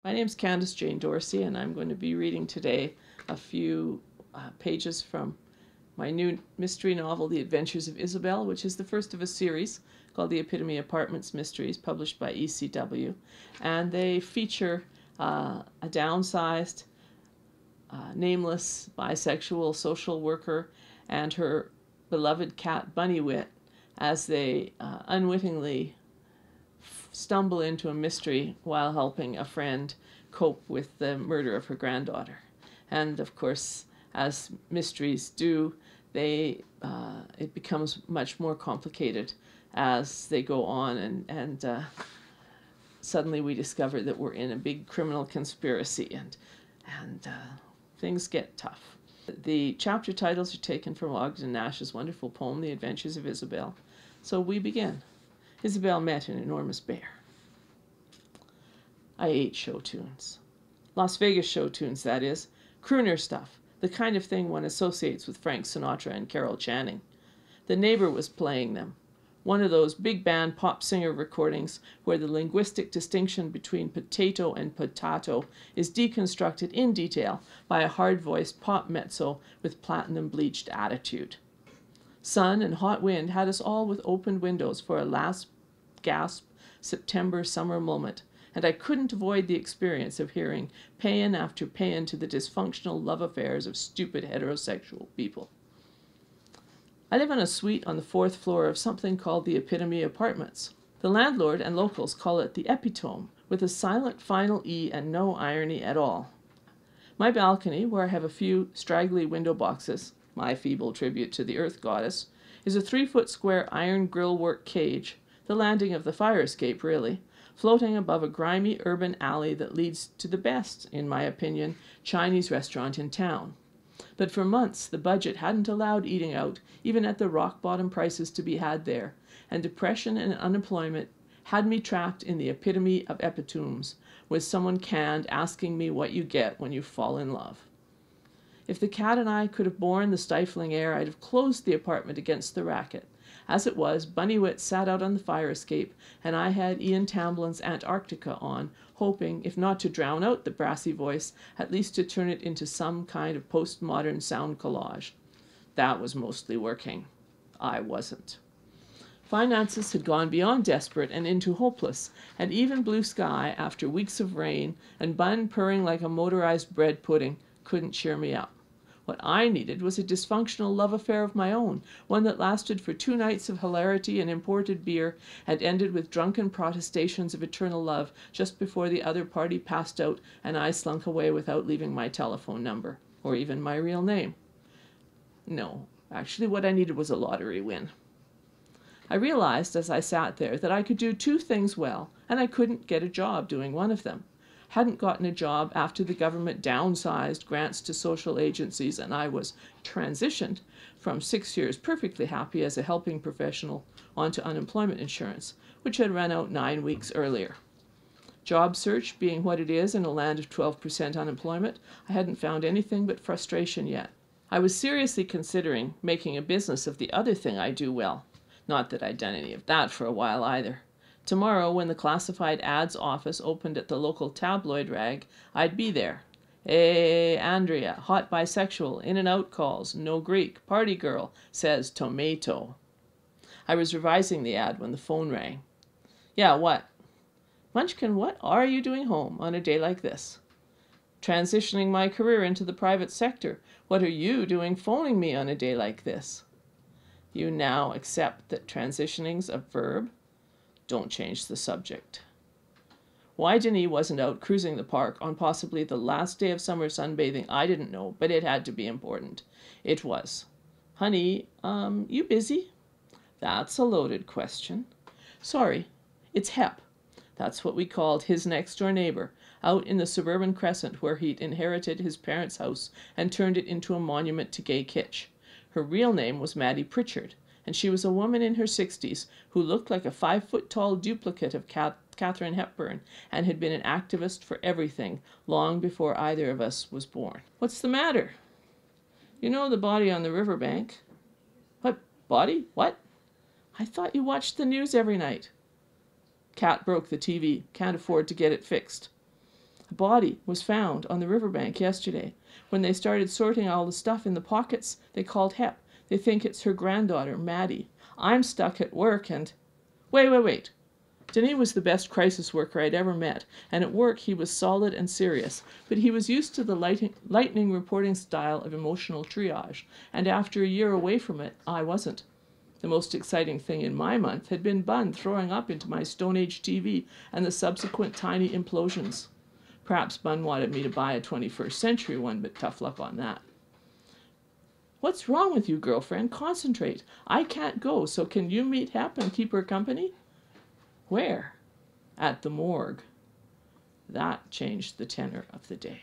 My name is Candas Jane Dorsey, and I'm going to be reading today a few pages from my new mystery novel, The Adventures of Isabel, which is the first of a series called The Epitome Apartments Mysteries, published by ECW. And they feature a downsized, nameless, bisexual social worker and her beloved cat, Bunnywit, as they unwittingly stumble into a mystery while helping a friend cope with the murder of her granddaughter. And of course, as mysteries do, it becomes much more complicated as they go on, and suddenly we discover that we're in a big criminal conspiracy, and things get tough. The chapter titles are taken from Ogden Nash's wonderful poem, The Adventures of Isabel. So we begin. Isabel met an enormous bear. I ate show tunes. Las Vegas show tunes, that is. Crooner stuff, the kind of thing one associates with Frank Sinatra and Carol Channing. The neighbor was playing them. One of those big band pop singer recordings where the linguistic distinction between potato and potato is deconstructed in detail by a hard-voiced pop mezzo with platinum-bleached attitude. Sun and hot wind had us all with open windows for a last gasp September summer moment, and I couldn't avoid the experience of hearing paean after paean to the dysfunctional love affairs of stupid heterosexual people. I live in a suite on the 4th floor of something called the Epitome Apartments. The landlord and locals call it the Epitome, with a silent final E and no irony at all. My balcony, where I have a few straggly window boxes, my feeble tribute to the earth goddess, is a 3-foot square iron grillwork cage, the landing of the fire escape really, floating above a grimy urban alley that leads to the best, in my opinion, Chinese restaurant in town. But for months the budget hadn't allowed eating out, even at the rock-bottom prices to be had there, and depression and unemployment had me trapped in the epitome of epitomes, with someone canned asking me what you get when you fall in love. If the cat and I could have borne the stifling air, I'd have closed the apartment against the racket. As it was, Bunnywit sat out on the fire escape, and I had Ian Tamblin's Antarctica on, hoping, if not to drown out the brassy voice, at least to turn it into some kind of postmodern sound collage. That was mostly working. I wasn't. Finances had gone beyond desperate and into hopeless, and even blue sky, after weeks of rain, and Bun purring like a motorized bread pudding, couldn't cheer me up. What I needed was a dysfunctional love affair of my own, one that lasted for 2 nights of hilarity and imported beer, and ended with drunken protestations of eternal love just before the other party passed out and I slunk away without leaving my telephone number, or even my real name. No, actually what I needed was a lottery win. I realized as I sat there that I could do 2 things well, and I couldn't get a job doing one of them. Hadn't gotten a job after the government downsized grants to social agencies, and I was transitioned from 6 years perfectly happy as a helping professional onto unemployment insurance, which had run out 9 weeks earlier. Job search being what it is in a land of 12% unemployment, I hadn't found anything but frustration yet. I was seriously considering making a business of the other thing I do well. Not that I'd done any of that for a while either. Tomorrow, when the classified ads office opened at the local tabloid rag, I'd be there. Hey, Andrea, hot bisexual, in and out calls, no Greek, party girl, says tomato. I was revising the ad when the phone rang. Yeah, what? Munchkin, what are you doing home on a day like this? Transitioning my career into the private sector. What are you doing phoning me on a day like this? You now accept that transitioning's a verb? Don't change the subject. Why Denis wasn't out cruising the park on possibly the last day of summer sunbathing, I didn't know, but it had to be important. It was. Honey, you busy? That's a loaded question. Sorry, it's Hep. That's what we called his next-door neighbor, out in the suburban crescent where he'd inherited his parents' house and turned it into a monument to gay kitsch. Her real name was Maddie Pritchard, and she was a woman in her 60s who looked like a 5-foot-tall duplicate of Katharine Hepburn and had been an activist for everything long before either of us was born. What's the matter? You know the body on the riverbank. What body? What? I thought you watched the news every night. Cat broke the TV. Can't afford to get it fixed. The body was found on the riverbank yesterday. When they started sorting all the stuff in the pockets, they called Hep. They think it's her granddaughter, Maddie. I'm stuck at work and... Wait. Denis was the best crisis worker I'd ever met, and at work he was solid and serious, but he was used to the lightning reporting style of emotional triage, and after a year away from it, I wasn't. The most exciting thing in my month had been Bun throwing up into my Stone Age TV and the subsequent tiny implosions. Perhaps Bun wanted me to buy a 21st century one, but tough luck on that. What's wrong with you, girlfriend? Concentrate. I can't go, so can you meet Hep and keep her company? Where? At the morgue. That changed the tenor of the day.